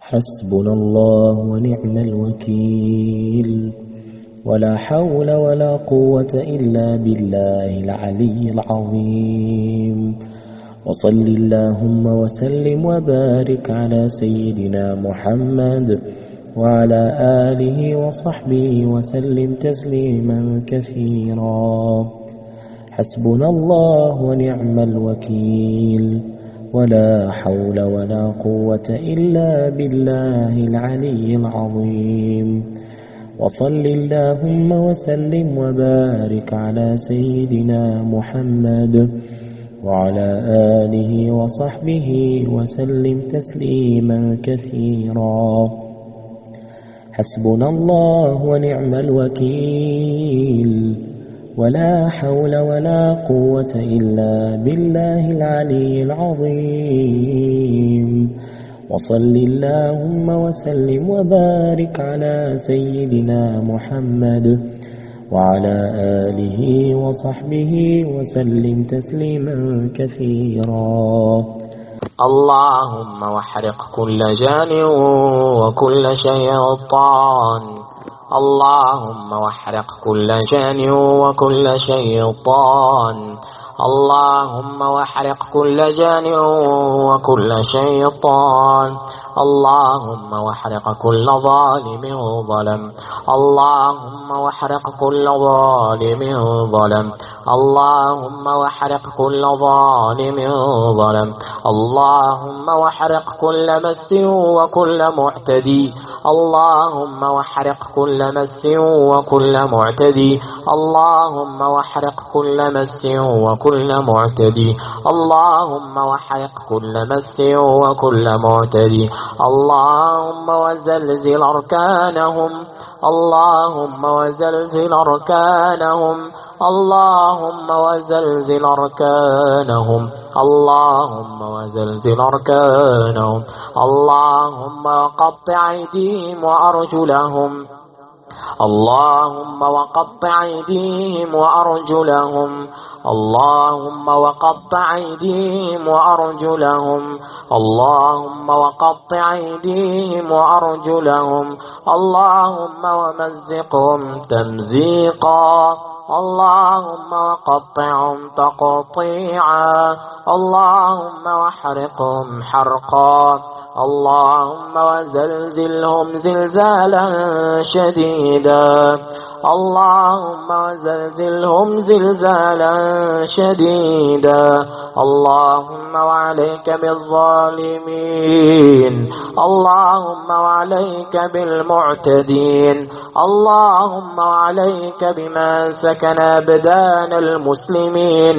حسبنا الله ونعم الوكيل ولا حول ولا قوة إلا بالله العلي العظيم. وصل اللهم وسلم وبارك على سيدنا محمد وعلى آله وصحبه وسلم تسليما كثيرا. حسبنا الله ونعم الوكيل ولا حول ولا قوة إلا بالله العلي العظيم. وصل اللهم وسلم وبارك على سيدنا محمد وعلى آله وصحبه وسلم تسليما كثيرا. حسبنا الله ونعم الوكيل ولا حول ولا قوة إلا بالله العلي العظيم. وصل اللهم وسلم وبارك على سيدنا محمد وعلى آله وصحبه وسلم تسليما كثيرا. اللهم واحرق كل جان وكل شيطان. اللهم واحرق كل جان وكل شيطان. اللهم واحرق كل جان وكل شيطان. اللهم واحرق كل ظالم ظلم. اللهم واحرق كل ظالم ظلم. اللهم واحرق كل ظالم ظلم. اللهم واحرق كل مس وكل معتدي. اللهم واحرق كل مس وكل معتدي. اللهم واحرق كل مس وكل معتدي. اللهم واحرق كل مس وكل معتدي. اللهم وزلزل أركانهم. اللهم وزلزل أركانهم. اللهم وزلزل أركانهم. اللهم وزلزل أركانهم. اللهم وقطع أيديهم وأرجلهم. اللهم وقطع أيديهم وأرجلهم. اللهم وقطع أيديهم وأرجلهم. اللهم وقطع أيديهم وأرجلهم. اللهم ومزقهم تمزيقا. اللهم وقطعهم تقطيعا. اللهم وحرقهم حرقا. اللهم وزلزلهم زلزالا شديدا. اللهم وزلزلهم زلزالا شديدا. اللهم وعليك بالظالمين. اللهم وعليك بالمعتدين. اللهم وعليك بمن سكن أبدان المسلمين.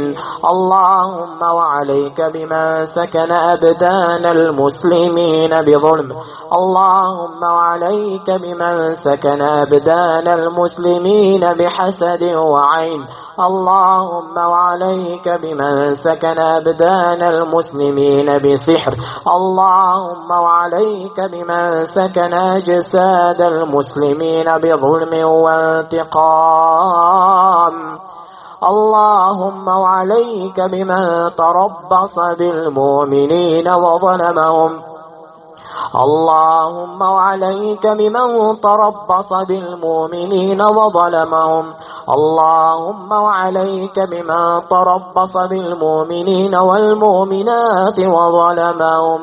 اللهم وعليك بمن سكن أبدان المسلمين بظلم. اللهم وعليك بمن سكن أبدان المسلمين بحسد وعين. اللهم وعليك بمن سكن أبدان المسلمين بسحر. اللهم وعليك بمن سكن أجساد المسلمين بظلم وانتقام. اللهم وعليك بمن تربص بالمؤمنين وظلمهم. اللهم وعليك بمن تربص بالمؤمنين وظلمهم. اللهم وعليك بمن تربص بالمؤمنين والمؤمنات وظلمهم.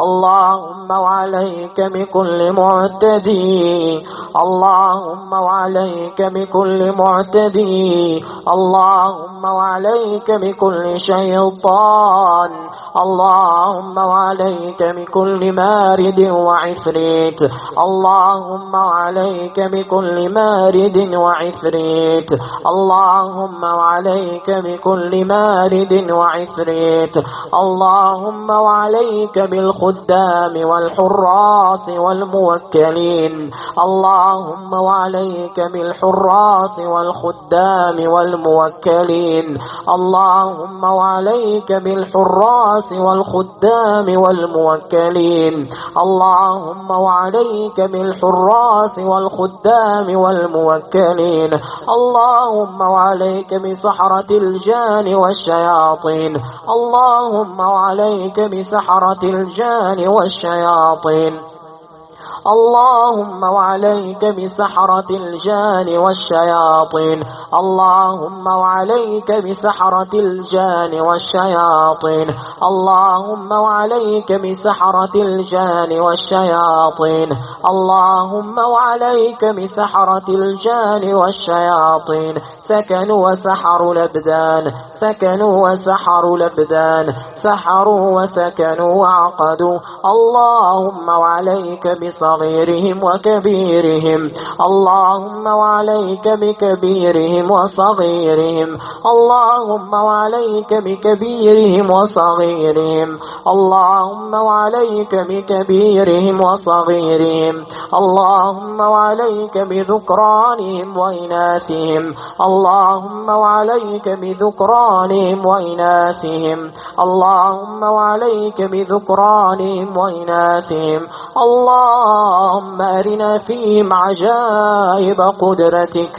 اللهم وعليك بكل معتدي. اللهم وعليك بكل معتدي. اللهم وعليك بكل شيطان. اللهم وعليك بكل مارد وعفريت. اللهم وعليك بكل مارد وعفريت. اللهم وعليك بكل مارد وعفريت. اللهم وعليك بالخدام والحراس والموكلين. اللهم وعليك بالحراس والخدام والموكلين. اللهم وعليك بالحراس والخدام والموكلين. اللهم وعليك بالحراس والخدام والموكلين. اللهم وعليك بسحرة الجان والشياطين. اللهم وعليك بسحرة الجان والشياطين. اللهم وعليك بسحرة الجان والشياطين. اللهم وعليك بسحرة الجان والشياطين. اللهم وعليك بسحرة الجان والشياطين. اللهم وعليك بسحرة الجان والشياطين. سكنوا وسحروا الأبدان، سكنوا وسحروا الأبدان، سحروا وسكنوا وعقدوا. اللهم وعليك بصغيرهم وكبيرهم. اللهم وعليك بكبيرهم وصغيرهم. اللهم وعليك بكبيرهم وصغيرهم. اللهم وعليك بكبيرهم وصغيرهم. اللهم وعليك بذكرانهم وإناثهم. اللهم وعليك بذكرانهم وإناثهم. اللهم وعليك بذكرانهم وإناثهم. اللهم أرنا فيهم عجائب قدرتك.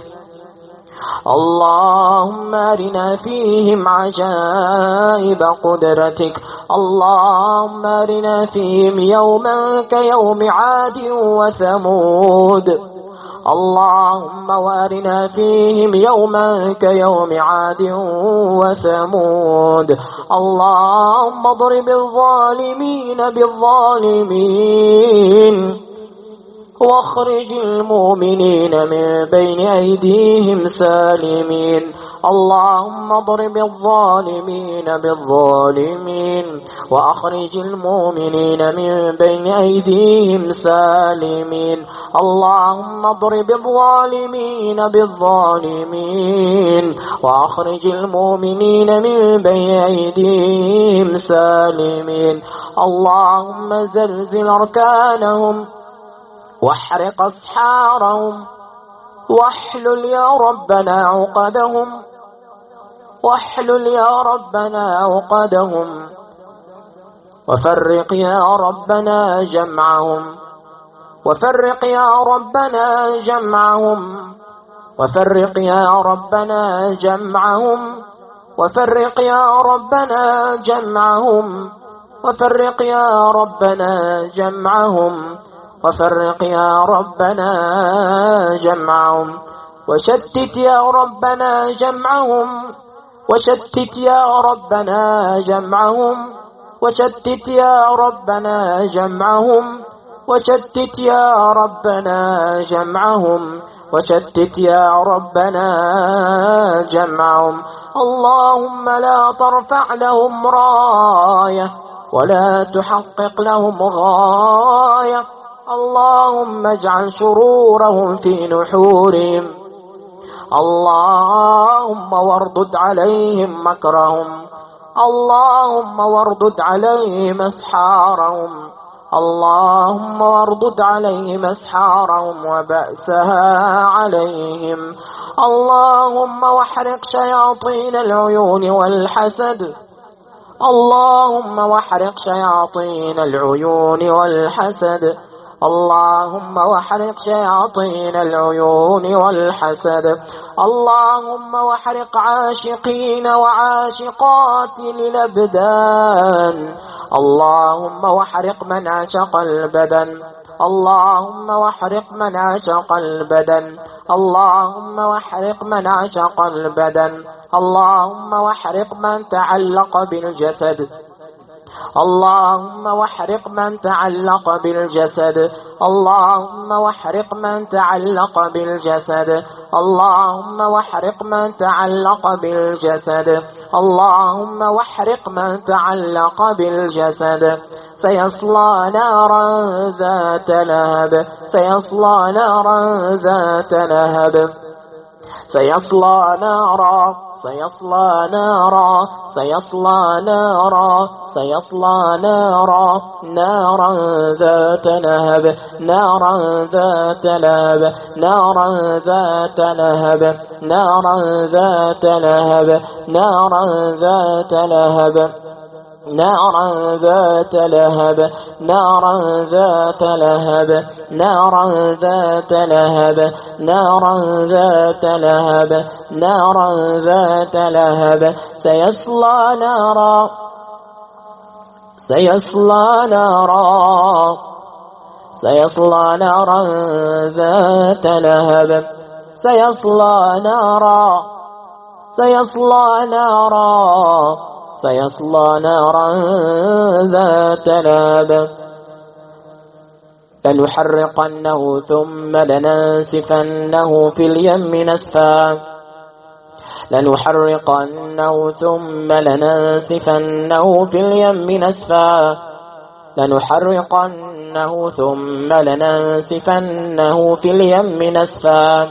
اللهم أرنا فيهم عجائب قدرتك. اللهم أرنا فيهم يوما كيوم عاد وثمود. اللهم وارنا فيهم يوما كيوم عاد وثمود. اللهم اضرب الظالمين بالظالمين واخرج المؤمنين من بين أيديهم سالمين. اللهم اضرب الظالمين بالظالمين وأخرج المؤمنين من بين أيديهم سالمين. اللهم اضرب الظالمين بالظالمين وأخرج المؤمنين من بين أيديهم سالمين. اللهم زلزل أركانهم واحرق أسحارهم واحلل يا ربنا عقدهم، واحلل يا ربنا عقدهم، وفرق يا ربنا جمعهم، وفرق يا ربنا جمعهم، وفرق يا ربنا جمعهم، وفرق يا ربنا جمعهم، وفرق يا ربنا جمعهم، وفرق يا ربنا جمعهم، وشتت يا ربنا جمعهم، وشتت يا ربنا جمعهم، وشتت يا ربنا جمعهم، وشتت يا ربنا جمعهم، وشتت يا ربنا جمعهم. اللهم لا ترفع لهم راية ولا تحقق لهم غاية. اللهم اجعل شرورهم في نحورهم. اللهم واردد عليهم مكرهم. اللهم واردد عليهم أسحارهم. اللهم واردد عليهم أسحارهم وبأسها عليهم. اللهم واحرق شياطين العيون والحسد. اللهم واحرق شياطين العيون والحسد. اللهم واحرق شياطين العيون والحسد. اللهم واحرق عاشقين وعاشقات الأبدان. اللهم واحرق من عشق البدن. اللهم واحرق من عشق البدن. اللهم واحرق من عشق البدن. اللهم واحرق من تعلق بالجسد. اللهم واحرق من تعلق بالجسد. اللهم واحرق من تعلق بالجسد. اللهم واحرق من تعلق بالجسد. اللهم واحرق من تعلق بالجسد. سيصلى نارا ذات لهب. سيصلى نارا ذات لهب. سيصلى نارا. سيصلى نارا. سيصلى نارا. سيصلى نارا. نارا ذات لهب. نارا ذات لهب. نارا ذات لهب. نارا ذات لهب. نارا ذات لهب. نارا ذات لهب. نارا ذات لهب. نارا ذات لهب. نارا ذات لهب. نارا ذات لهب. سيصلى نارا. سيصلى نارا. سيصلى نارا ذات لهب سيصلى نارا سيصلى نارا سيصلى نارا ذات لهب لنحرقنه ثم لننسفنه في اليم نسفا لنحرقنه ثم لننسفنه في اليم نسفا لنحرقنه ثم لننسفنه في اليم نسفا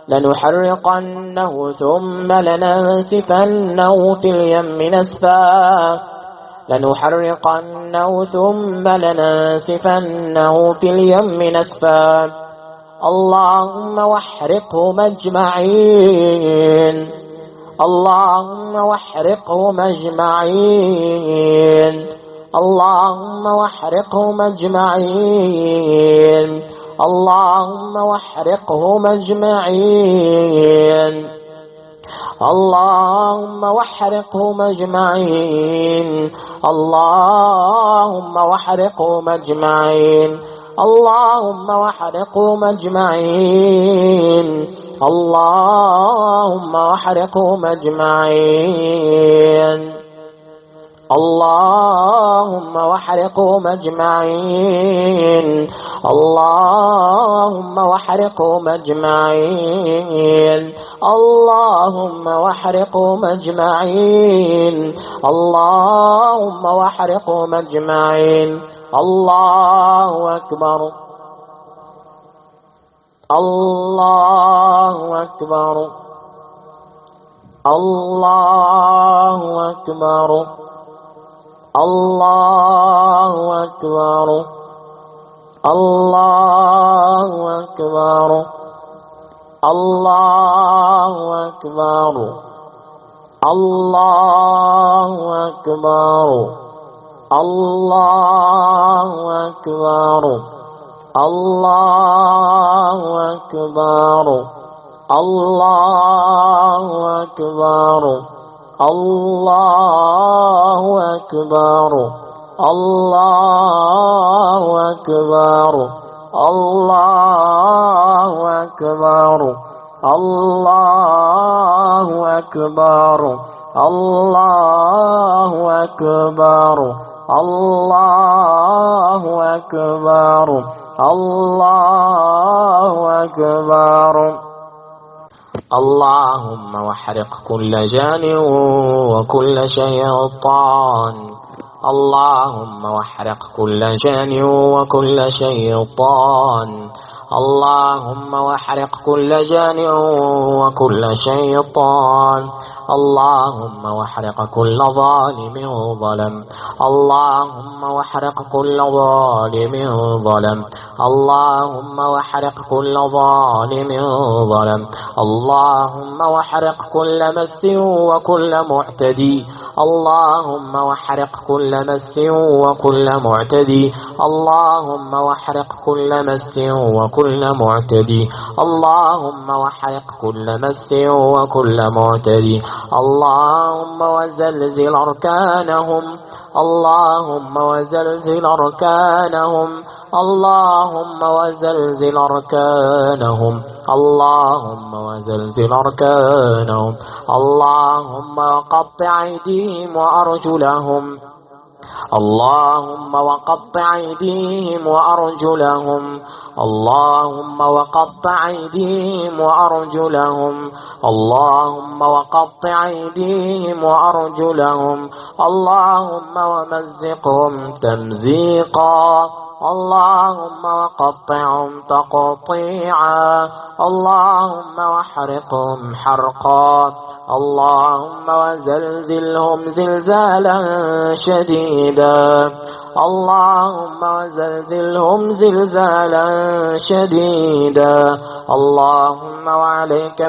لنحرقنه ثم لننسفنه في اليم نسفا لنحرقنه ثم لننسفنه في اليم نسفا اللهم واحرقهم أجمعين اللهم واحرقهم أجمعين اللهم واحرقهم أجمعين اللهم واحرقهم أجمعين اللهم واحرقهم أجمعين اللهم واحرقهم أجمعين اللهم واحرقهم أجمعين اللهم واحرقهم أجمعين اللهم واحرقهم أجمعين اللهم واحرقهم أجمعين اللهم واحرقهم أجمعين اللهم واحرقهم أجمعين الله أكبر الله أكبر الله أكبر الله أكبر الله أكبر الله أكبر الله أكبر الله أكبر الله أكبر الله أكبر الله أكبر الله أكبر الله أكبر الله أكبر الله أكبر الله أكبر الله أكبر اللهم واحرق كل جان وكل شيطان اللهم واحرق كل جان وكل شيطان اللهم واحرق كل جان وكل شيطان اللهم واحرق كل ظالم ظلم اللهم واحرق كل ظالم ظلم اللهم واحرق كل ظالم ظلم اللهم واحرق كل مس وكل معتدي اللهم واحرق كل مس وكل معتدي اللهم واحرق كل مس وكل معتدي اللهم واحرق كل مس وكل معتدي اللهم وزلزل أركانهم اللهم وزلزل أركانهم اللهم وزلزل أركانهم اللهم وزلزل أركانهم اللهم وقطع أيديهم وأرجلهم اللهم وقطع أيديهم وأرجلهم اللهم وقطع أيديهم وأرجلهم اللهم وقطع أيديهم وأرجلهم اللهم ومزقهم تمزيقا اللهم وقطعهم تقطيعا اللهم واحرقهم حرقا اللهم وزلزلهم زلزالا شديدا اللهم وزلزلهم زلزالا شديدا اللهم وعليك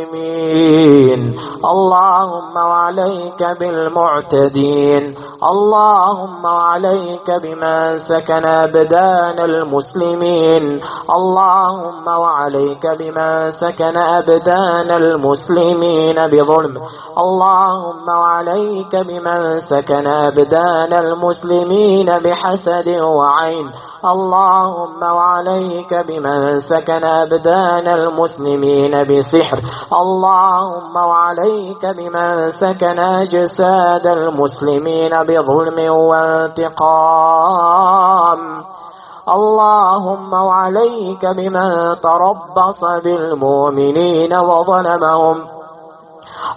بالظالمين اللهم وعليك بالمعتدين اللهم وعليك بمن سكن أبدان المسلمين اللهم وعليك بمن سكن أبدان المسلمين بظلم اللهم وعليك بمن سكن أبدان المسلمين المسلمين بحسد وعين. اللهم وعليك بمن سكن أبدان المسلمين بسحر. اللهم وعليك بمن سكن أجساد المسلمين بظلم وانتقام. اللهم وعليك بمن تربص بالمؤمنين وظلمهم.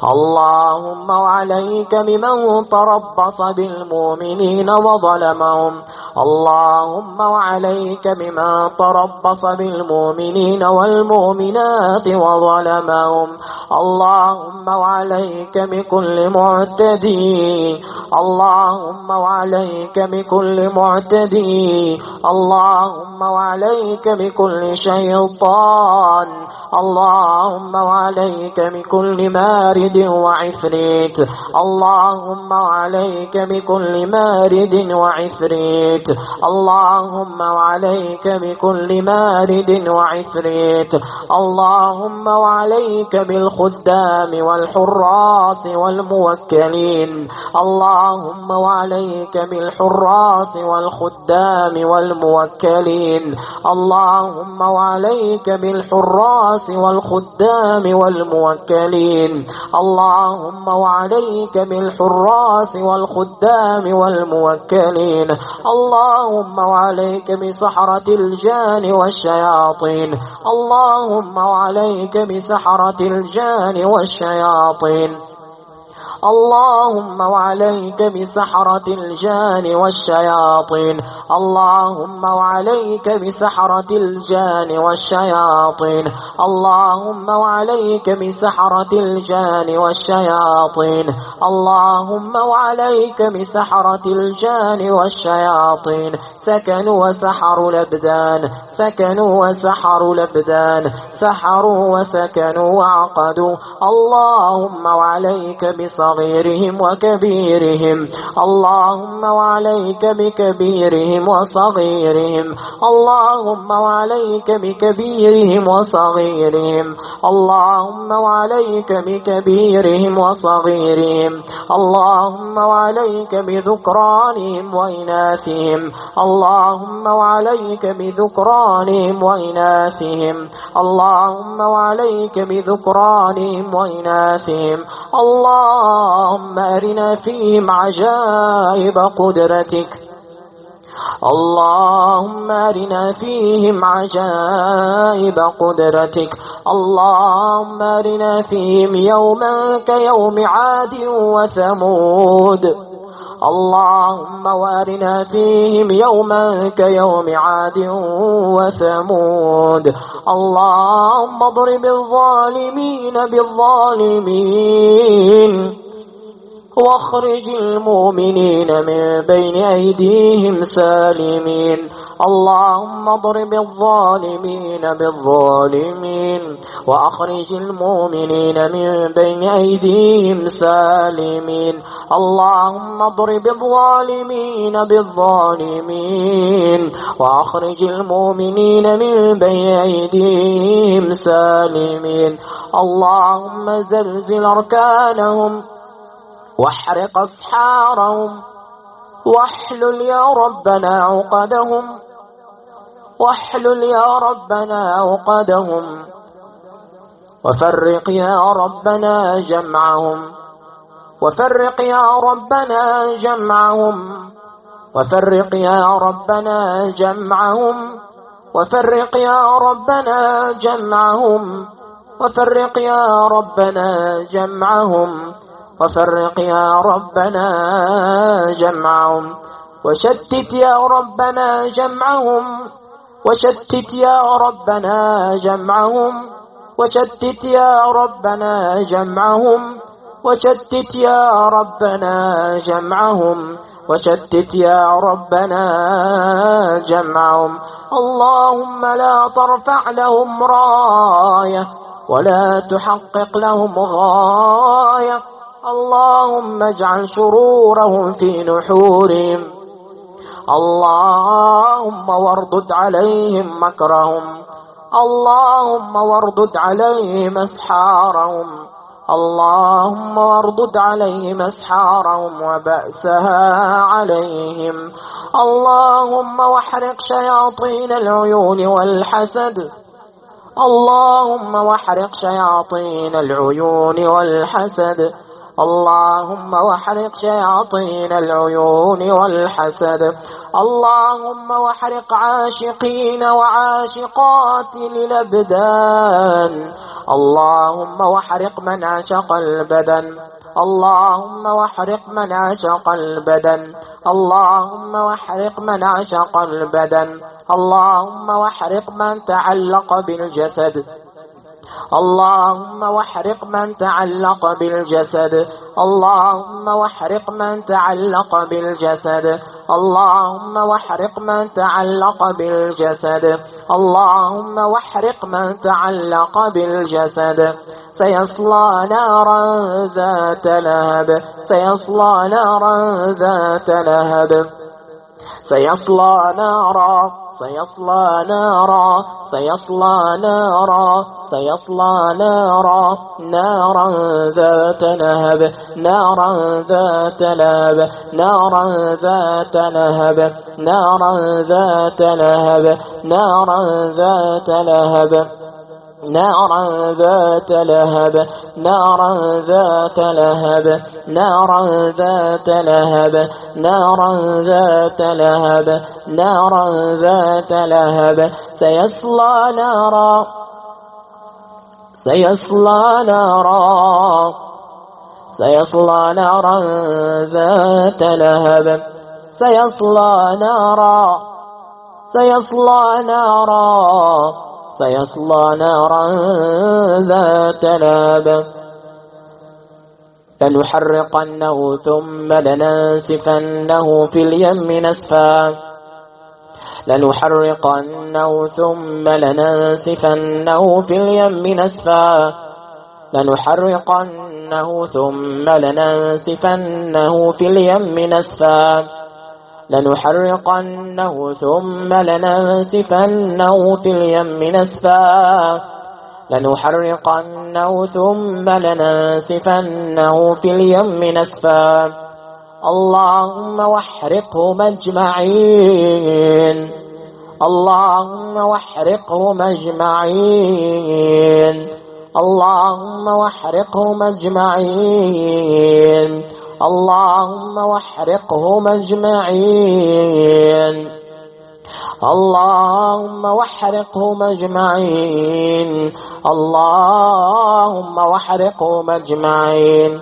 اللهم وعليك بمن تربص بالمؤمنين وظلمهم. اللهم وعليك بمن تربص بالمؤمنين والمؤمنات وظلمهم. اللهم وعليك بكل معتدي. اللهم وعليك بكل معتدي. اللهم وعليك بكل شيطان. اللهم وعليك بكل مارد وعفريت. اللهم وعليك بكل مارد وعفريت. اللهم وعليك بكل مارد وعفريت. اللهم وعليك بالخدام والحراس والموكلين. اللهم وعليك بالحراس والخدام والموكلين. اللهم وعليك بالحراس والخدام والموكلين. اللهم وعليك بالحراس والخدام والموكلين. اللهم وعليك بسحرة الجان والشياطين. اللهم وعليك بسحرة الجان والشياطين. اللهم وعليك بسحرة الجان والشياطين. اللهم وعليك بسحرة الجان والشياطين. اللهم وعليك بسحرة الجان والشياطين. اللهم وعليك بسحرة الجان والشياطين. سكنوا وسحروا الأبدان. سكنوا وسحروا الأبدان. سحروا وسكنوا وعقدوا. اللهم وعليك بصغيرهم وكبيرهم. اللهم وعليك بكبيرهم وصغيرهم. اللهم وعليك بكبيرهم وصغيرهم. اللهم وعليك بكبيرهم وصغيرهم. اللهم وعليك بذكرانهم وإناثهم. اللهم وعليك بذكرانهم وإناثهم. اللهم وعليك بذكرانهم وإناثهم. اللهم أرنا فيهم عجائب قدرتك. اللهم أرنا فيهم عجائب قدرتك. اللهم أرنا فيهم يوما كيوم عاد وثمود. اللهم وارنا فيهم يوما كيوم عاد وثمود. اللهم اضرب الظالمين بالظالمين واخرج المؤمنين من بين أيديهم سالمين. اللهم اضرب الظالمين بالظالمين وأخرج المؤمنين من بين أيديهم سالمين. اللهم اضرب الظالمين بالظالمين وأخرج المؤمنين من بين أيديهم سالمين. اللهم زلزل أركانهم واحرق أسحارهم واحلل يا ربنا عقدهم. واحلل يا ربنا عقدهم وفرق يا ربنا جمعهم. وفرق يا ربنا جمعهم. وفرق يا ربنا جمعهم. وفرق يا ربنا جمعهم. وفرق يا ربنا جمعهم. وفرق يا ربنا جمعهم. وشتت يا ربنا جمعهم. وشتت يا ربنا جمعهم. وشتت يا ربنا جمعهم. وشتت يا ربنا جمعهم. وشتت يا ربنا جمعهم. اللهم لا ترفع لهم راية ولا تحقق لهم غاية. اللهم اجعل شرورهم في نحورهم. اللهم واردد عليهم مكرهم. اللهم واردد عليهم أسحارهم. اللهم واردد عليهم أسحارهم وبأسها عليهم. اللهم واحرق شياطين العيون والحسد. اللهم واحرق شياطين العيون والحسد. اللهم واحرق شياطين العيون والحسد. اللهم واحرق عاشقين وعاشقات الأبدان. اللهم واحرق من عشق البدن. اللهم واحرق من عشق البدن. اللهم واحرق من عشق البدن. اللهم واحرق من تعلق بالجسد. اللهم واحرق من تعلق بالجسد. اللهم واحرق من تعلق بالجسد. اللهم واحرق من تعلق بالجسد. اللهم واحرق من تعلق بالجسد. سيصلى نارا ذات لهب. سيصلى نارا ذات لهب. سيصلى نارا. سيصلى نارا. سيصلى نارا. سيصلى نارا. نارا ذات لهب. نارا ذات لهب. نارا ذات لهب. نارا ذات لهب. نارا ذات لهب. نارا ذات لهب. نارا ذات لهب. نارا ذات لهب. نارا ذات لهب. نارا ذات لهب. سيصلى نارا. سيصلى نارا. سيصلى نارا ذات لهب. سيصلى نارا. سيصلى نارا. سيصلى نارا ذات لهب. لنحرقنه ثم لننسفنه في اليم نسفا. لنحرقنه ثم لننسفنه في اليم نسفا. لنحرقنه ثم لننسفنه في اليم نسفا. لنحرقنه ثم لننسفنه في اليم نسفا. لنحرقنه ثم لننسفنه في اليم نسفا. اللهم واحرقهم أجمعين. اللهم واحرقهم أجمعين. اللهم واحرقهم أجمعين. اللهم واحرقهم أجمعين. اللهم واحرقهم أجمعين. اللهم واحرقهم أجمعين.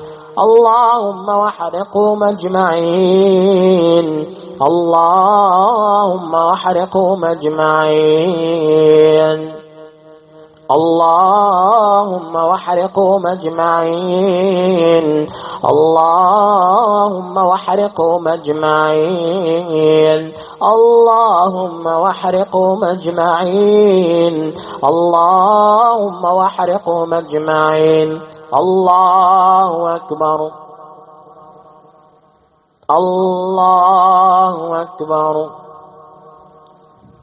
اللهم واحرقهم أجمعين. اللهم واحرقهم أجمعين. اللهم واحرقهم أجمعين. اللهم واحرقهم أجمعين. اللهم واحرقهم أجمعين. اللهم واحرقهم أجمعين. الله أكبر. الله أكبر.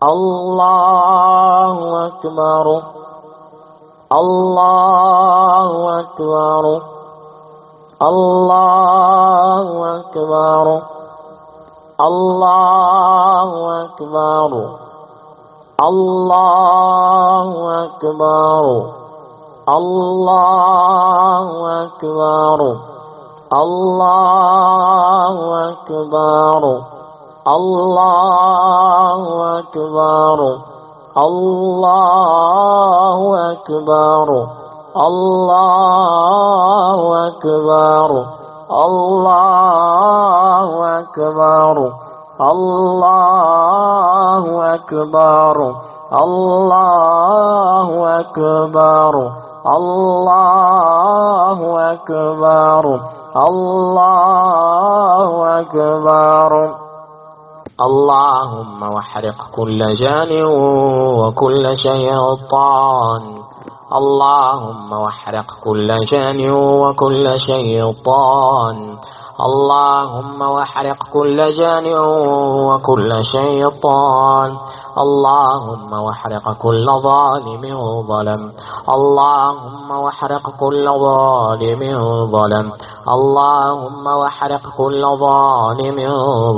الله أكبر. الله أكبر. الله أكبر. الله أكبر. الله أكبر. الله أكبر. الله أكبر. الله أكبر. الله أكبر. الله أكبر. الله أكبر. الله أكبر. الله أكبر. الله أكبر. الله أكبر. اللهم واحرق كل جان وكل شيطان. اللهم واحرق كل جان وكل شيطان. اللهم واحرق كل جان وكل شيطان. اللهم واحرق كل ظالم ظلم. اللهم واحرق كل ظالم ظلم. اللهم واحرق كل ظالم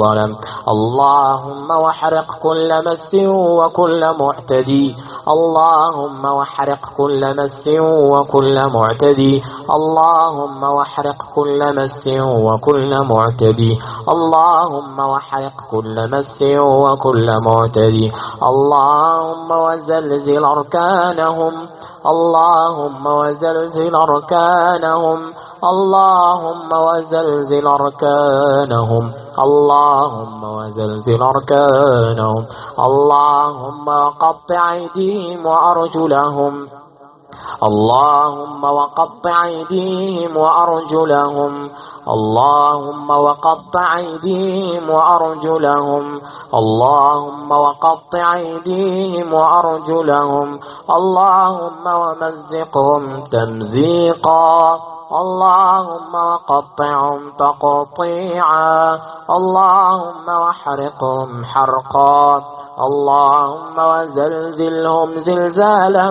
ظلم. اللهم واحرق كل مس وكل معتدي. اللهم واحرق كل مس وكل معتدي. اللهم واحرق كل مس وكل معتدي. اللهم واحرق كل مس وكل معتدي. اللهم وزلزل أركانهم. اللهم وزلزل أركانهم. اللهم وزلزل أركانهم. اللهم وزلزل أركانهم. اللهم وقطع أيديهم وأرجلهم. اللهم وقطع أيديهم وأرجلهم. اللهم وقطع أيديهم وأرجلهم. اللهم وقطع أيديهم وأرجلهم. اللهم ومزقهم تمزيقا. اللهم وقطعهم تقطيعا. اللهم واحرقهم حرقا. اللهم وزلزلهم زلزالا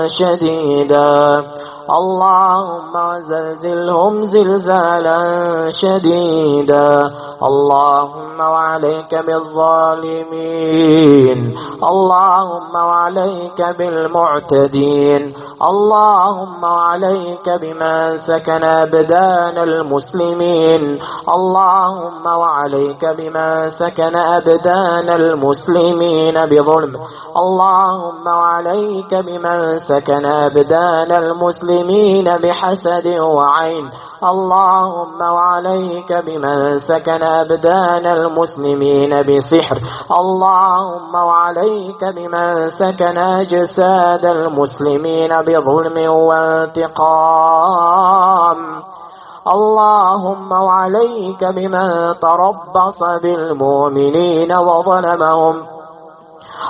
شديدا. اللهم وزلزلهم زلزالا شديدا. اللهم وعليك بالظالمين. اللهم وعليك بالمعتدين. اللهم وعليك بمن سكن أبدان المسلمين. اللهم وعليك بمن سكن أبدان المسلمين بظلم. اللهم وعليك بمن سكن أبدان المسلمين بحسد وعين. اللهم وعليك بمن سكن أبدان المسلمين بسحر. اللهم وعليك بمن سكن أجساد المسلمين بظلم وانتقام. اللهم وعليك بمن تربص بالمؤمنين وظلمهم.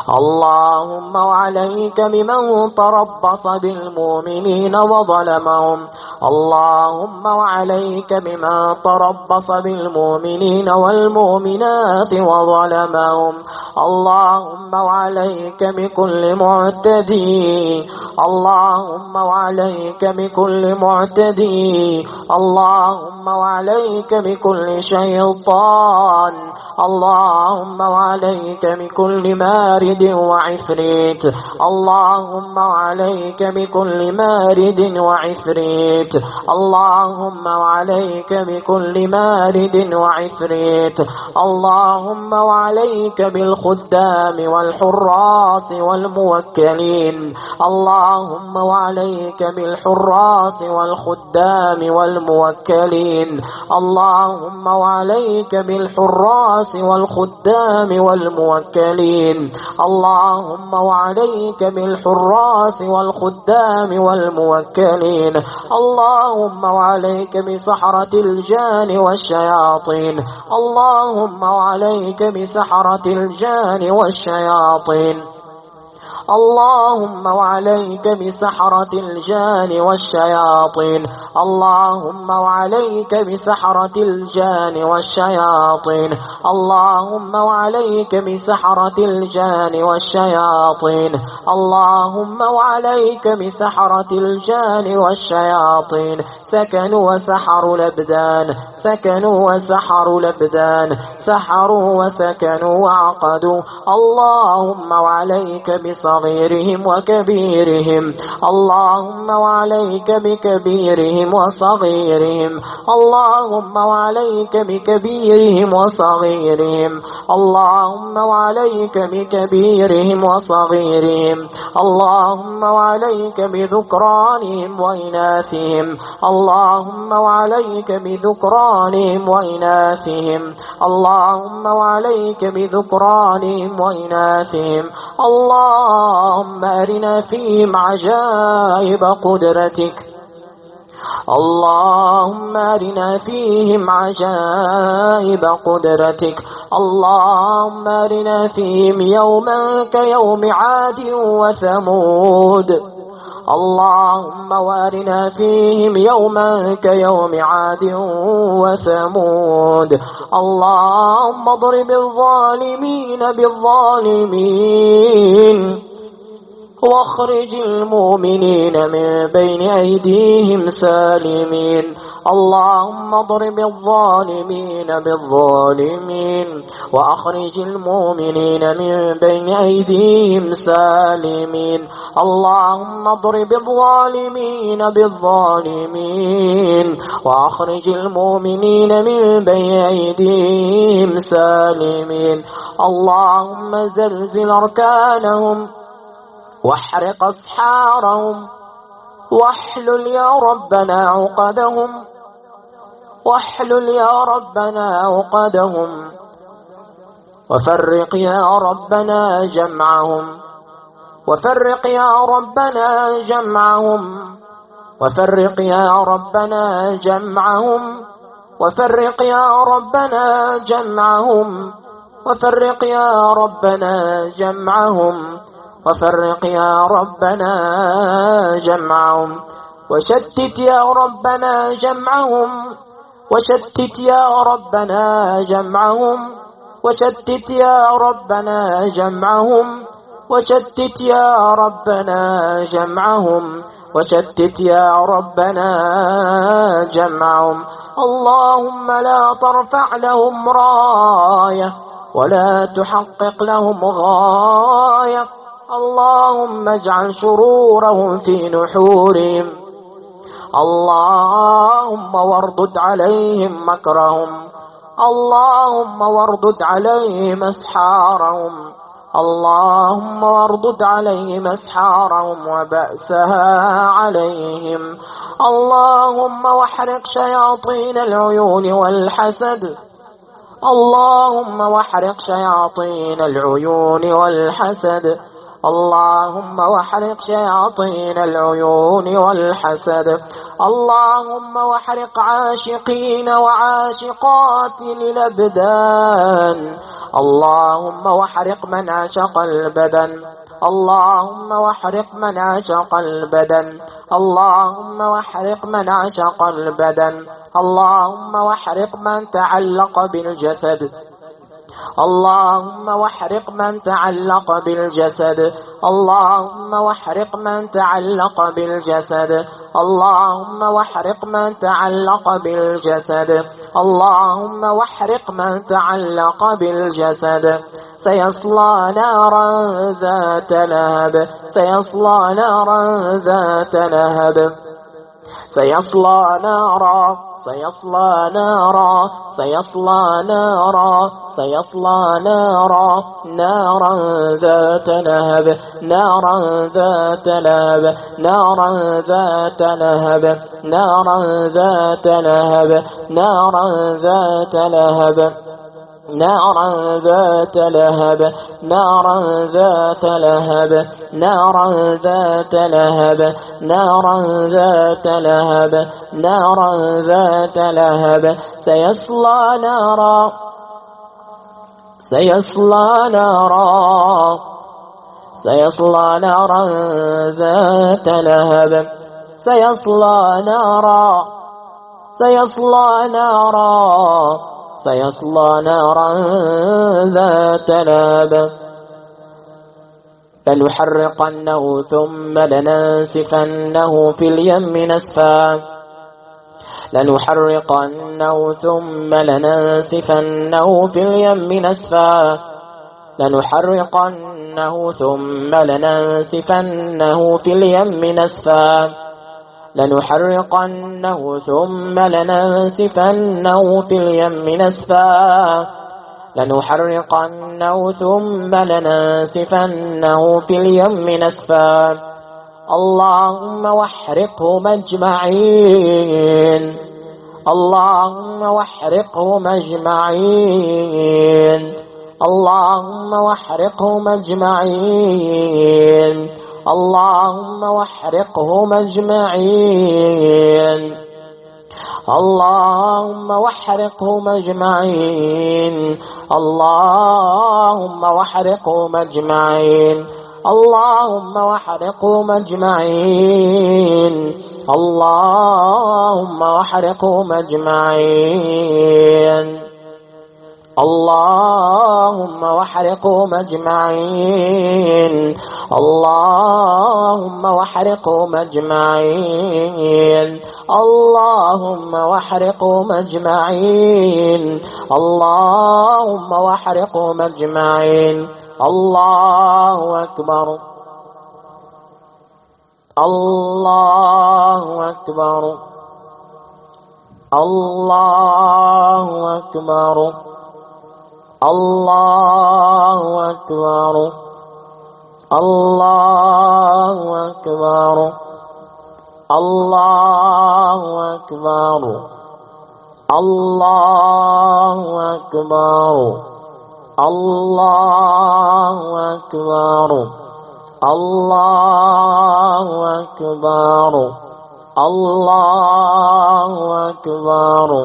اللهم وعليك بمن تربص بالمؤمنين وظلمهم. اللهم وعليك بمن تربص بالمؤمنين والمؤمنات وظلمهم. اللهم وعليك بكل معتدي. اللهم وعليك بكل معتدي. اللهم وعليك بكل شيطان. اللهم وعليك بكل مارد وعفريت. اللهم وعليك بكل مارد وعفريت. اللهم وعليك بكل مارد وعفريت. اللهم وعليك بالخدام والحراس والموكلين. اللهم وعليك بالحراس والخدام والموكلين. اللهم وعليك بالحراس والخدام والموكلين. اللهم وعليك بالحراس والخدام والموكلين. اللهم وعليك بسحرة الجان والشياطين. اللهم وعليك بسحرة الجان والشياطين. اللهم وعليك بسحرة الجان والشياطين. اللهم وعليك بسحرة الجان والشياطين. اللهم وعليك بسحرة الجان والشياطين. اللهم وعليك بسحرة الجان والشياطين. سكنوا وسحروا الأبدان. سكنوا وسحروا الأبدان. سحروا وسكنوا وعقدوا. اللهم وعليك بصغيرهم وكبيرهم. اللهم وعليك بكبيرهم وصغيرهم. اللهم وعليك بكبيرهم وصغيرهم. اللهم وعليك بكبيرهم وصغيرهم. اللهم وعليك بذكرانهم وإناثهم. اللهم وعليك بذكرانهم وإناثهم. اللهم وعليك بذكرانهم وإناثهم. اللهم أرنا فيهم عجائب قدرتك. اللهم أرنا فيهم عجائب قدرتك. اللهم أرنا فيهم يوما كيوم عاد وثمود. اللهم وارنا فيهم يوما كيوم عاد وثمود. اللهم اضرب الظالمين بالظالمين واخرج المؤمنين من بين أيديهم سالمين. اللهم اضرب الظالمين بالظالمين وأخرج المؤمنين من بين أيديهم سالمين. اللهم اضرب الظالمين بالظالمين وأخرج المؤمنين من بين أيديهم سالمين. اللهم زلزل أركانهم واحرق أسحارهم واحلل يا ربنا عقدهم واحلل يا ربنا عقدهم وفرق يا ربنا جمعهم وفرق يا ربنا جمعهم وفرق يا ربنا جمعهم وفرق يا ربنا جمعهم وفرق يا ربنا جمعهم وفرق يا ربنا جمعهم وشتت يا ربنا جمعهم وشتت يا ربنا جمعهم وشتت يا ربنا جمعهم وشتت يا ربنا جمعهم وشتت يا ربنا جمعهم. اللهم لا ترفع لهم راية ولا تحقق لهم غاية. اللهم اجعل شرورهم في نحورهم. اللهم واردد عليهم مكرهم. اللهم واردد عليهم أسحارهم. اللهم واردد عليهم أسحارهم وبأسها عليهم. اللهم واحرق شياطين العيون والحسد. اللهم واحرق شياطين العيون والحسد. اللهم واحرق شياطين العيون والحسد. اللهم واحرق عاشقين وعاشقات الأبدان. اللهم واحرق من عشق البدن. اللهم واحرق من عشق البدن. اللهم واحرق من عشق البدن. اللهم واحرق من تعلق بالجسد. اللهم واحرق من تعلق بالجسد. اللهم واحرق من تعلق بالجسد. اللهم واحرق من تعلق بالجسد. اللهم واحرق من تعلق بالجسد. سيصلى نارا ذات لهب. سيصلى نارا ذات لهب. سيصلى نارا. سيصلى نارا. سيصلى نارا. سيصلى نارا. نارا ذات لهب. نارا ذات لهب. نارا ذات لهب. نارا ذات لهب. نارا ذات لهب. نارا ذات لهب. نارا ذات لهب. نارا ذات لهب. نارا ذات لهب. نارا ذات لهب. سيصلى نارا. سيصلى نارا. سيصلى نارا ذات لهب. سيصلى نارا. سيصلى نارا. سيصلى نارا ذات لهب. لنحرقنه ثم لننسفنه في اليم نسفا. لنحرقنه ثم لننسفنه في اليم نسفا. لنحرقنه ثم لننسفنه في اليم نسفا. لنحرقنه ثم لننسفنه في اليم نسفا. لنحرقنه ثم لننسفنه في اليم نسفا. اللهم واحرقهم أجمعين. اللهم واحرقهم أجمعين. اللهم واحرقهم أجمعين. اللهم واحرقهم أجمعين. اللهم واحرقهم أجمعين. اللهم واحرقهم أجمعين. اللهم واحرقهم أجمعين اللهم واحرقهم أجمعين اللهم واحرقهم أجمعين اللهم واحرقهم أجمعين اللهم واحرقهم أجمعين اللهم واحرقهم أجمعين الله أكبر الله أكبر الله أكبر الله أكبر الله أكبر الله أكبر الله أكبر الله أكبر الله أكبر الله أكبر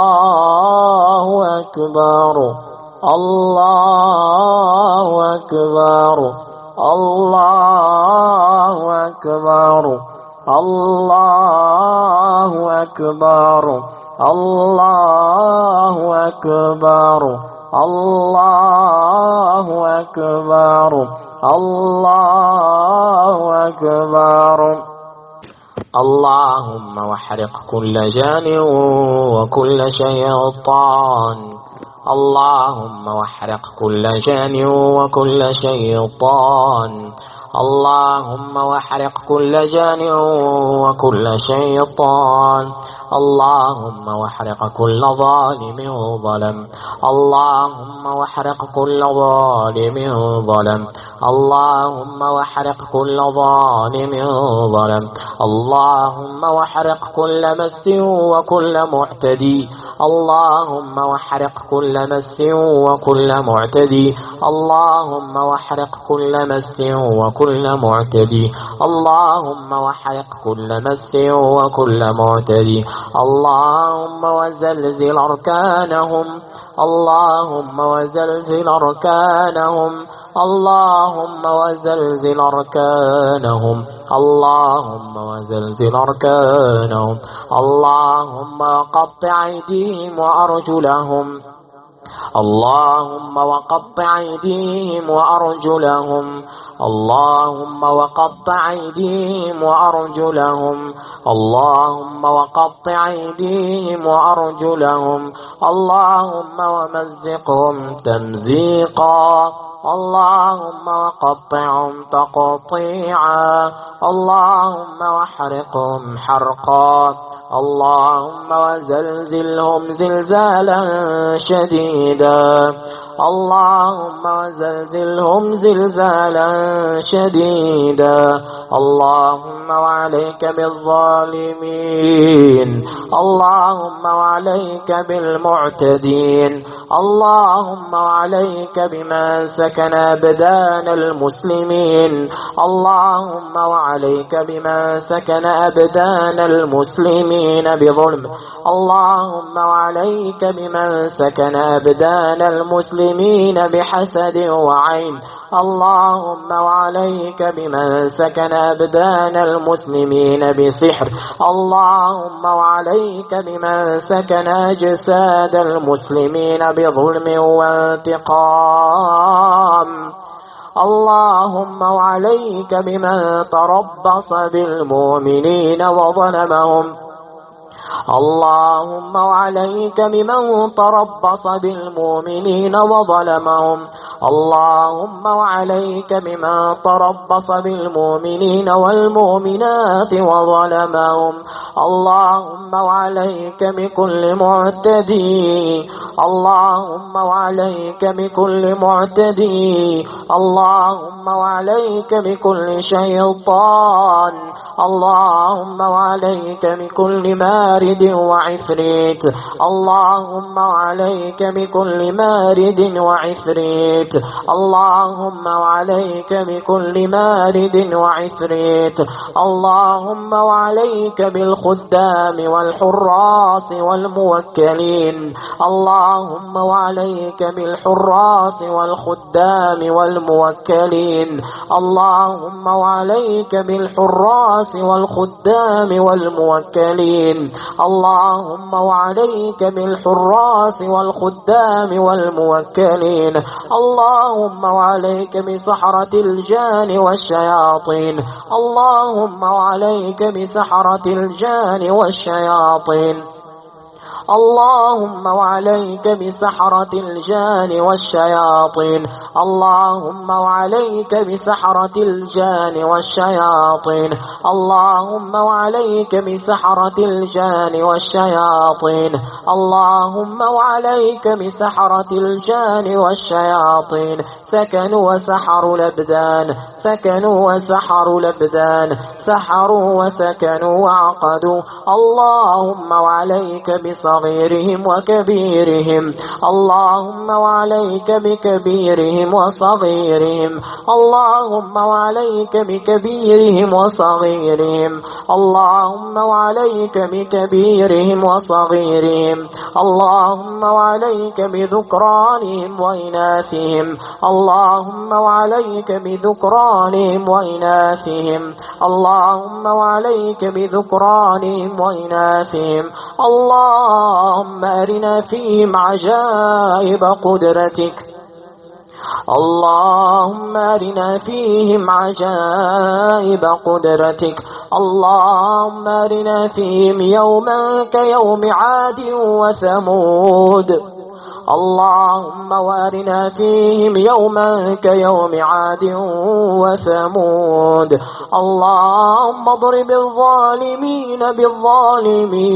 الله أكبر الله أكبر الله أكبر الله أكبر الله أكبر الله أكبر الله أكبر اللهم واحرق كل جان وكل شيطان اللهم واحرق كل جان وكل شيطان اللهم واحرق كل جان وكل شيطان اللهم واحرق كل ظالم ظلم اللهم واحرق كل ظالم ظلم اللهم واحرق كل ظالم ظلم اللهم واحرق كل مس وكل معتدي اللهم واحرق كل مس وكل معتدي اللهم واحرق كل مس وكل معتدي اللهم واحرق كل مس وكل معتدي اللهم وزلزل أركانهم اللهم وزلزل أركانهم اللهم وزلزل أركانهم اللهم وزلزل أركانهم اللهم وقطع أيديهم وأرجلهم اللهم وقطع أيديهم وأرجلهم اللهم وقطع أيديهم وأرجلهم اللهم وقطع أيديهم وأرجلهم اللهم ومزقهم تمزيقا اللهم وقطعهم تقطيعا اللهم واحرقهم حرقا اللهم وزلزلهم زلزالا شديدا اللهم وزلزلهم زلزالا شديدا اللهم وعليك بالظالمين اللهم وعليك بالمعتدين اللهم وعليك بمن سكن أبدان المسلمين اللهم وعليك بمن سكن أبدان المسلمين بظلم اللهم وعليك بمن سكن أبدان المسلمين بحسد وعين اللهم وعليك بمن سكن أبدان المسلمين بسحر اللهم وعليك بمن سكن أجساد المسلمين بظلم وانتقام اللهم وعليك بمن تربص بالمؤمنين وظلمهم اللهم وعليك بمن تربص بالمؤمنين وظلمهم اللهم وعليك بمن تربص بالمؤمنين والمؤمنات وظلمهم اللهم وعليك بكل معتدي اللهم وعليك بكل معتدي اللهم وعليك بكل شيطان اللهم وعليك بكل ما مارد وعفريت اللهم عليك بكل مارد وعفريت اللهم عليك بكل مارد وعفريت اللهم وعليك بالخدام والحراس والموكلين اللهم وعليك بالحراس والخدام والموكلين اللهم وعليك بالحراس والخدام والموكلين اللهم وعليك بالحراس والخدام والموكلين اللهم وعليك بسحرة الجان والشياطين اللهم وعليك بسحرة الجان والشياطين اللهم وعليك بسحرة الجان والشياطين اللهم وعليك بسحرة الجان والشياطين اللهم وعليك بسحرة الجان والشياطين اللهم وعليك بسحرة الجان والشياطين سكنوا وسحروا الأبدان سكنوا وسحروا الأبدان سحروا وسكنوا وعقدوا اللهم وعليك بصغيرهم وكبيرهم اللهم وعليك بكبيرهم وصغيرهم اللهم وعليك بكبيرهم وصغيرهم اللهم وعليك بكبيرهم وصغيرهم اللهم وعليك بذكرانهم وإناثهم اللهم وعليك بذكرانهم وإناثهم اللهم وعليك بذكرانهم وإناثهم اللهم أرنا فيهم عجائب قدرتك اللهم أرنا فيهم عجائب قدرتك اللهم أرنا فيهم يوما كيوم عاد وثمود اللهم وارنا فيهم يوما كيوم عاد وثمود اللهم اضرب الظالمين بالظالمين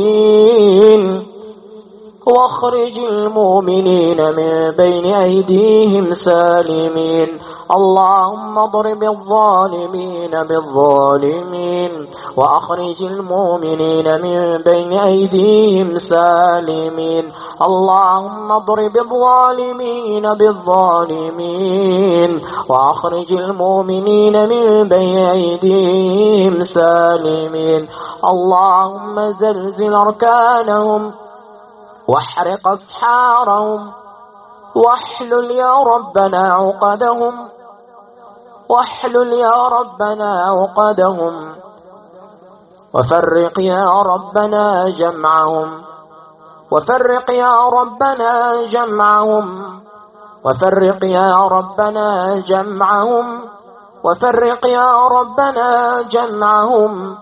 واخرج المؤمنين من بين أيديهم سالمين اللهم اضرب الظالمين بالظالمين وأخرج المؤمنين من بين أيديهم سالمين اللهم اضرب الظالمين بالظالمين وأخرج المؤمنين من بين أيديهم سالمين اللهم زلزل أركانهم واحرق أسحارهم واحلل يا ربنا عقدهم واحلل يا ربنا عقدهم وفرق يا ربنا جمعهم وفرق يا ربنا جمعهم وفرق يا ربنا جمعهم وفرق يا ربنا جمعهم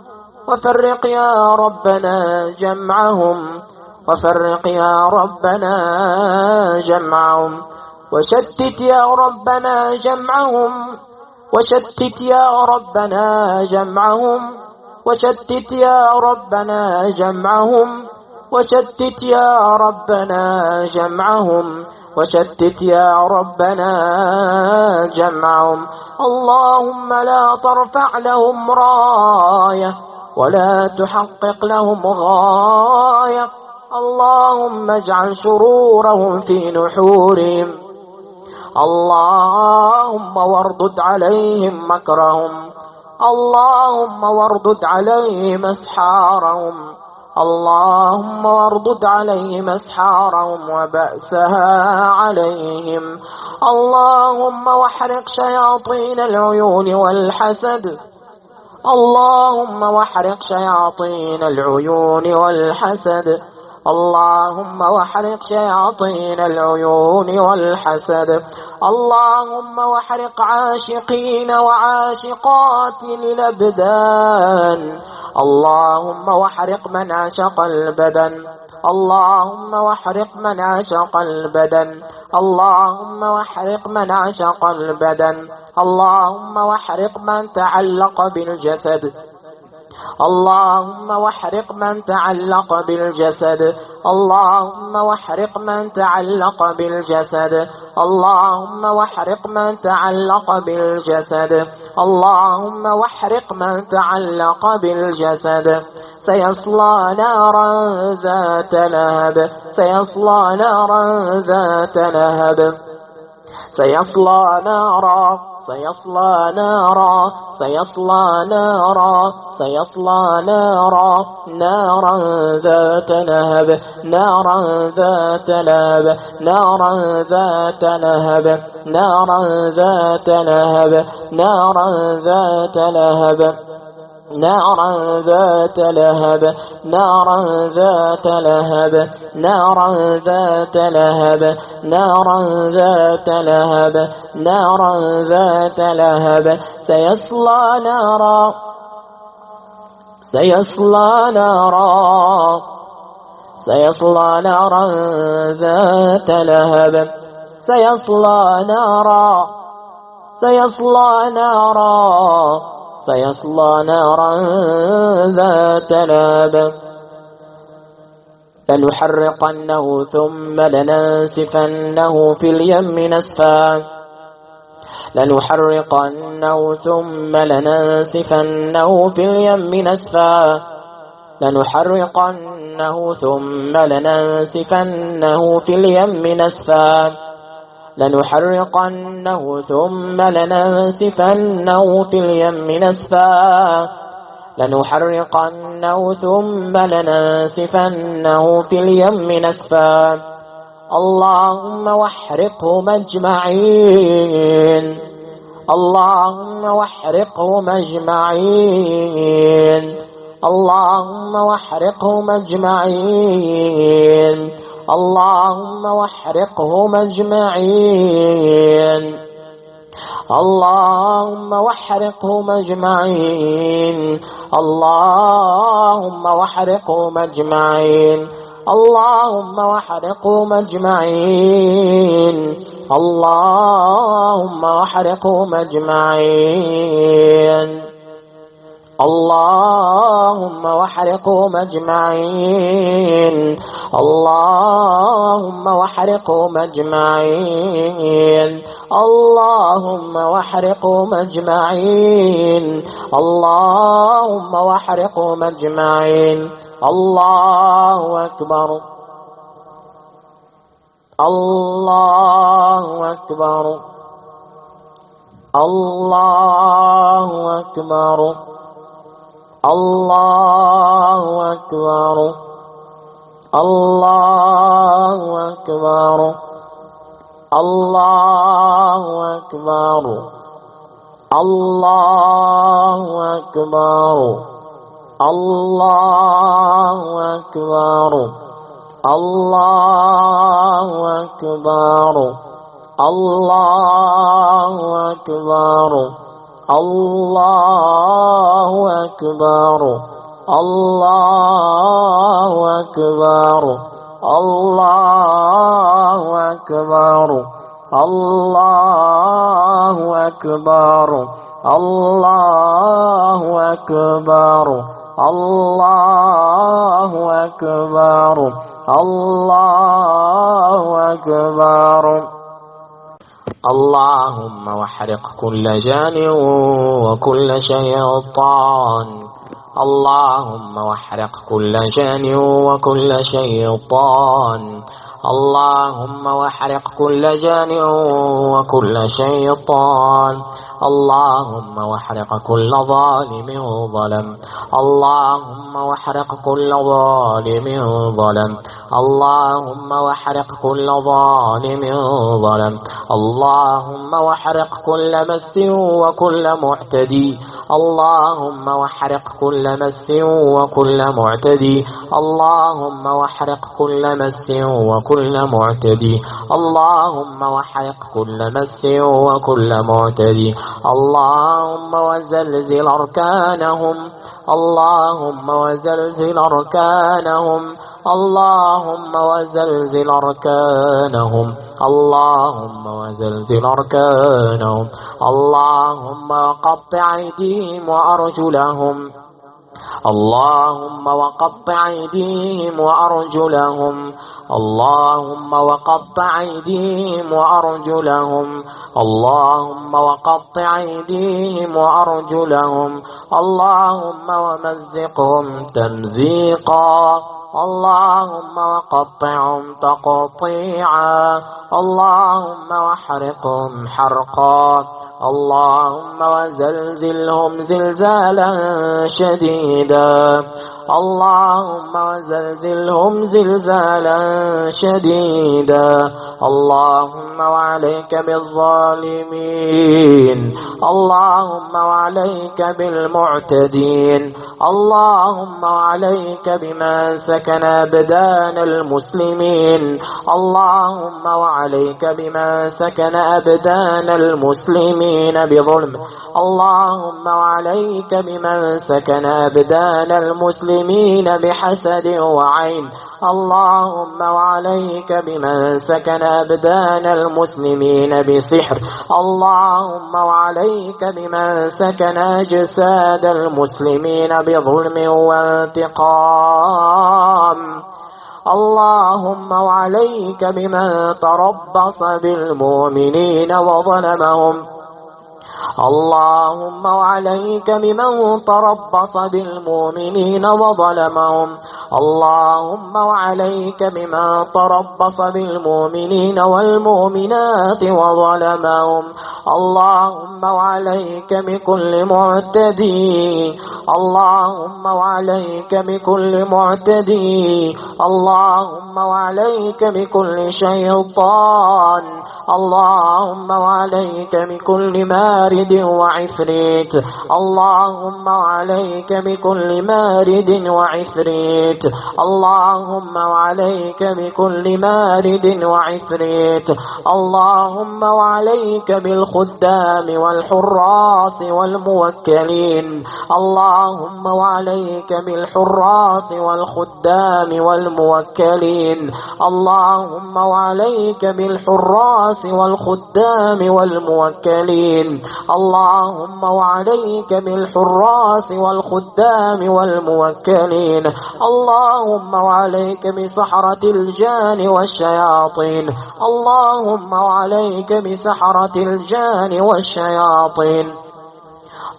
وفرق يا ربنا جمعهم وفرق يا ربنا جمعهم وشتت يا ربنا جمعهم وشتت يا ربنا جمعهم وشتت يا ربنا جمعهم وشتت يا ربنا جمعهم وشتت يا ربنا جمعهم اللهم لا ترفع لهم راية ولا تحقق لهم غاية اللهم اجعل شرورهم في نحورهم اللهم واردد عليهم مكرهم اللهم واردد عليهم أسحارهم اللهم واردد عليهم أسحارهم وبأسها عليهم اللهم واحرق شياطين العيون والحسد اللهم واحرق شياطين العيون والحسد اللهم واحرق شياطين العيون والحسد اللهم واحرق عاشقين وعاشقات الأبدان اللهم واحرق من عشق البدن اللهم واحرق من عشق البدن اللهم واحرق من عشق البدن اللهم واحرق من تعلق بالجسد اللهم واحرق من تعلق بالجسد اللهم واحرق من تعلق بالجسد اللهم واحرق من تعلق بالجسد اللهم واحرق من تعلق بالجسد سيصلى نارا ذات لهب سيصلى نارا ذات لهب سيصلى نارا سيصلى نارا سيصلى نارا سيصلى نارا نارا ذات لهب نارا ذات لهب نارا ذات لهب نارا ذات لهب نارا ذات لهب نارا ذات لهب نارا ذات لهب نارا ذات لهب نارا ذات لهب نارا ذات لهب سيصلى نارا سيصلى نارا سيصلى نارا ذات لهب سيصلى نارا سيصلى نارا سيصلى نارا ذات لهب لنحرقنه ثم لننسفنه في اليم نسفا لنحرقنه ثم لننسفنه في اليم نسفا لنحرقنه ثم لننسفنه في اليم نسفا لنحرقنه ثم لننسفنه في اليم نسفا لنحرقنه ثم لننسفنه في اليم نسفا اللهم واحرقهم أجمعين اللهم واحرقهم أجمعين اللهم واحرقهم أجمعين اللهم واحرقهم أجمعين اللهم واحرقهم أجمعين اللهم واحرقهم أجمعين اللهم واحرقهم أجمعين اللهم واحرقهم أجمعين اللهم واحرقهم أجمعين اللهم واحرقهم أجمعين اللهم واحرقهم أجمعين اللهم واحرقهم أجمعين الله أكبر الله أكبر الله أكبر الله أكبر الله أكبر الله أكبر الله أكبر الله أكبر الله أكبر الله أكبر الله أكبر الله أكبر الله أكبر الله أكبر الله أكبر الله أكبر الله أكبر اللهم واحرق كل جان وكل شيطان اللهم واحرق كل جان وكل شيطان اللهم واحرق كل جان وكل شيطان اللهم واحرق كل ظالم ظلم اللهم واحرق كل ظالم ظلم اللهم واحرق كل ظالم ظلم اللهم واحرق كل مس وكل معتدي اللهم واحرق كل مس وكل معتدي اللهم واحرق كل مس وكل معتدي اللهم واحرق كل مس وكل معتدي اللهم وزلزل أركانهم اللهم وزلزل أركانهم اللهم وزلزل أركانهم اللهم وزلزل أركانهم اللهم قطع أيديهم وأرجلهم اللهم وقطع أيديهم وأرجلهم اللهم وقطع أيديهم وأرجلهم اللهم وقطع أيديهم وأرجلهم اللهم ومزقهم تمزيقا اللهم وقطعهم تقطيعا اللهم واحرقهم حرقا اللهم وزلزلهم زلزالا شديدا اللهم وزلزلهم زلزالا شديدا اللهم وعليك بالظالمين اللهم وعليك بالمعتدين اللهم وعليك بمن سكن أبدان المسلمين اللهم وعليك بمن سكن أبدان المسلمين بظلم اللهم وعليك بمن سكن أبدان المسلمين بحسد وعين اللهم وعليك بمن سكن أبدان المسلمين بسحر اللهم وعليك بمن سكن أجساد المسلمين بظلم وانتقام اللهم وعليك بمن تربص بالمؤمنين وظلمهم اللهم وعليك بمن تربص بالمؤمنين وظلمهم اللهم وعليك بمن تربص بالمؤمنين والمؤمنات وظلمهم اللهم وعليك بكل معتدي اللهم وعليك بكل معتدي اللهم وعليك بكل شيطان اللهم وعليك بكل مارد وعفريت اللهم وعليك بكل مارد وعفريت اللهم وعليك بكل مارد وعفريت اللهم وعليك بالخدام والحراس والموكلين اللهم وعليك بالحراس والخدام والموكلين اللهم وعليك بالحراس والخدام والموكلين اللهم وعليك بالحراس والخدام والموكلين اللهم وعليك بسحرة الجان والشياطين اللهم وعليك بسحرة الجان والشياطين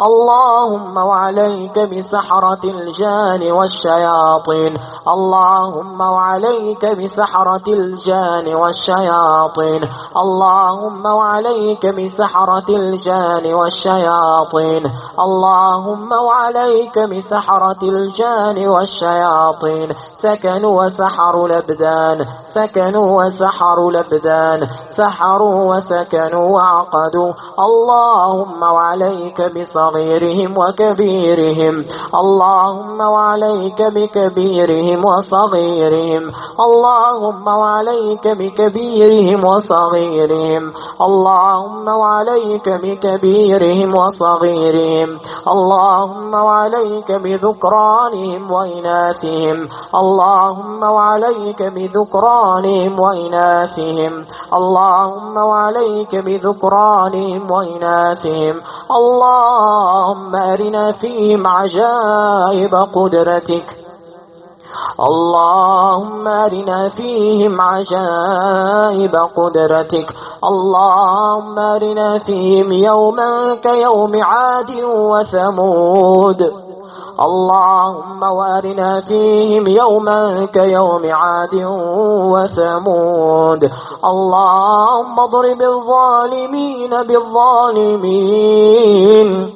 اللهم وعليك بسحرة الجان والشياطين اللهم وعليك بسحرة الجان والشياطين اللهم وعليك بسحرة الجان والشياطين اللهم وعليك بسحرة الجان والشياطين سكنوا وسحروا الأبدان سكنوا وسحروا الأبدان سحروا وسكنوا وعقدوا اللهم وعليك بصغيرهم وكبيرهم اللهم وعليك بكبيرهم وصغيرهم اللهم وعليك بكبيرهم وصغيرهم اللهم وعليك بكبيرهم وصغيرهم اللهم وعليك بذكرانهم وإناثهم اللهم وعليك بذكرانهم وإناثهم اللهم وعليك بذكرانهم وإناثهم اللهم أرنا فيهم عجائب قدرتك اللهم أرنا فيهم عجائب قدرتك اللهم أرنا فيهم يوما كيوم عاد وثمود اللهم وارنا فيهم يوما كيوم عاد وثمود اللهم اضرب الظالمين بالظالمين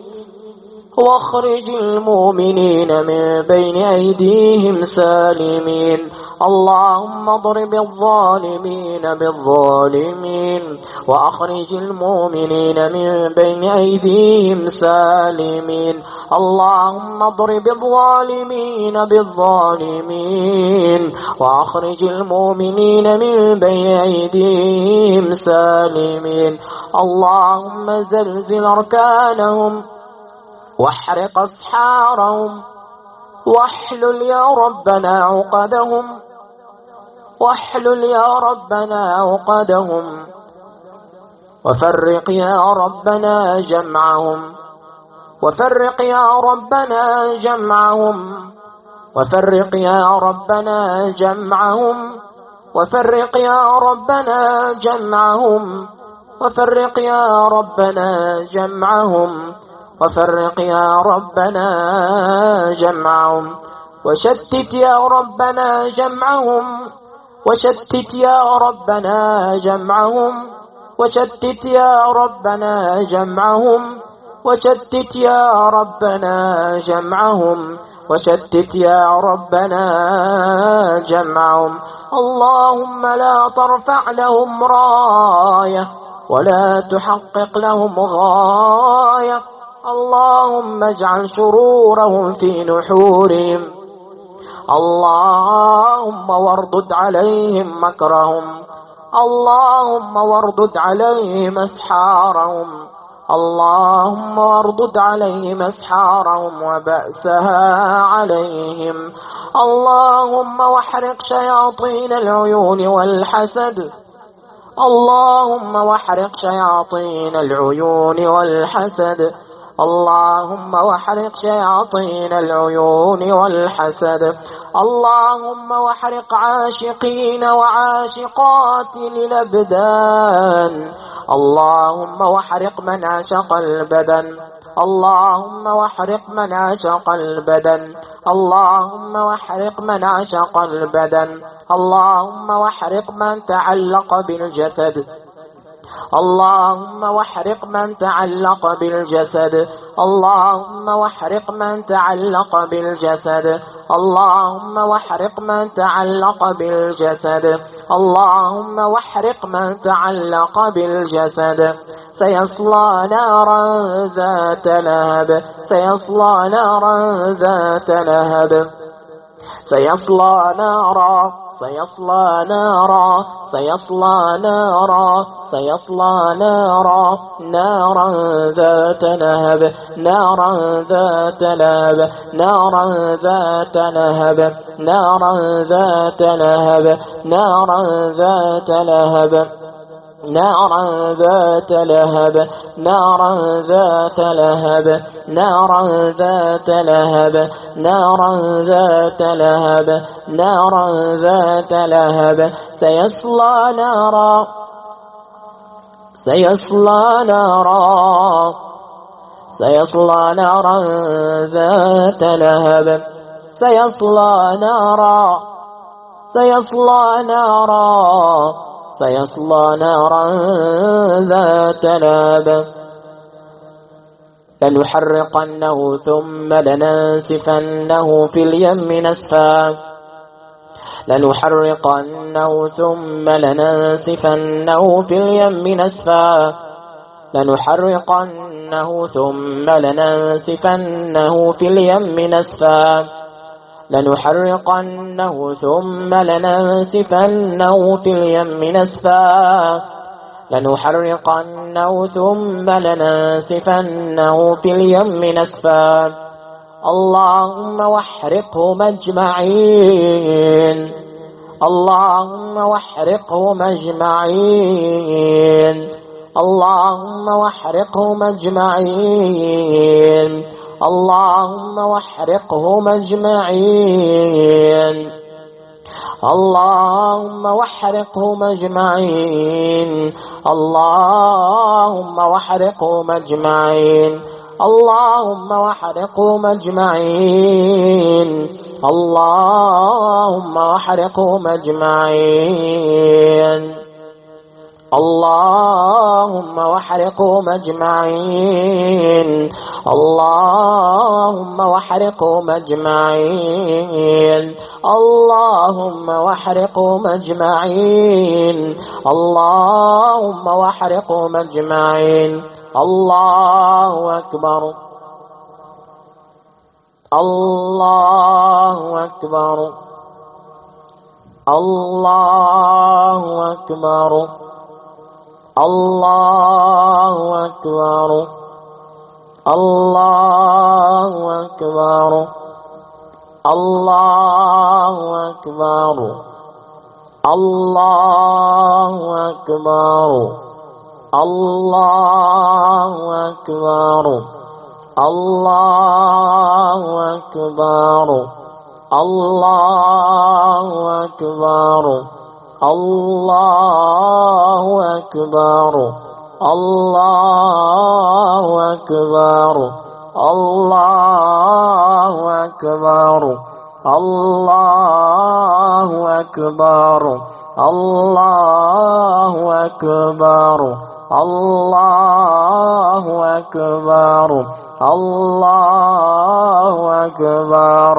واخرج المؤمنين من بين أيديهم سالمين اللهم اضرب الظالمين بالظالمين وأخرج المؤمنين من بين أيديهم سالمين اللهم اضرب الظالمين بالظالمين وأخرج المؤمنين من بين أيديهم سالمين اللهم زلزل أركانهم واحرق أسحارهم واحلل يا ربنا عقدهم واحلل يا ربنا عقدهم وفرق يا ربنا جمعهم وفرق يا ربنا جمعهم وفرق يا ربنا جمعهم وفرق يا ربنا جمعهم وفرق يا ربنا جمعهم وفرق يا ربنا جمعهم وشتت يا ربنا جمعهم وشتت يا ربنا جمعهم وشتت يا ربنا جمعهم وشتت يا ربنا جمعهم وشتت يا ربنا جمعهم اللهم لا ترفع لهم راية ولا تحقق لهم غاية اللهم اجعل شرورهم في نحورهم اللهم واردد عليهم مكرهم اللهم واردد عليهم أسحارهم اللهم واردد عليهم أسحارهم وبأسها عليهم اللهم واحرق شياطين العيون والحسد اللهم واحرق شياطين العيون والحسد اللهم واحرق شياطين العيون والحسد اللهم واحرق عاشقين وعاشقات الأبدان اللهم واحرق من عشق البدن اللهم واحرق من عشق البدن اللهم واحرق من عشق البدن اللهم واحرق من تعلق بالجسد اللهم واحرق من تعلق بالجسد اللهم واحرق من تعلق بالجسد اللهم واحرق من تعلق بالجسد اللهم واحرق من تعلق بالجسد سيصلى نارا ذات لهب سيصلى نارا ذات لهب سيصلى نارا سيصلى نارا سيصلى نارا سيصلى نارا نارا ذات لهب نارا ذات لهب نارا ذات لهب نارا ذات لهب نارا ذات لهب نارا ذات لهب نارا ذات لهب نارا ذات لهب نارا ذات لهب نارا ذات لهب سيصلى نارا سيصلى نارا سيصلى نارا ذات لهب سيصلى نارا سيصلى نارا سيصلى نارا ذات لهب لنحرقنه ثم لننسفنه في اليم نسفا لنحرقنه ثم لننسفنه في اليم نسفا لنحرقنه ثم لننسفنه في اليم نسفا لنحرقنه ثم لننسفنه في اليم نسفا لنحرقنه ثم لننسفنه في اليم نسفا اللهم واحرقهم أجمعين اللهم واحرقهم أجمعين اللهم واحرقهم أجمعين اللهم واحرقهم أجمعين اللهم واحرقهم أجمعين اللهم واحرقهم أجمعين اللهم واحرقهم أجمعين اللهم واحرقهم أجمعين اللهم واحرقهم أجمعين اللهم واحرقهم أجمعين اللهم واحرقهم أجمعين اللهم واحرقهم أجمعين الله أكبر الله أكبر الله أكبر الله أكبر الله أكبر الله أكبر الله أكبر الله أكبر الله أكبر الله أكبر الله أكبر الله أكبر الله أكبر الله أكبر الله أكبر الله أكبر الله أكبر.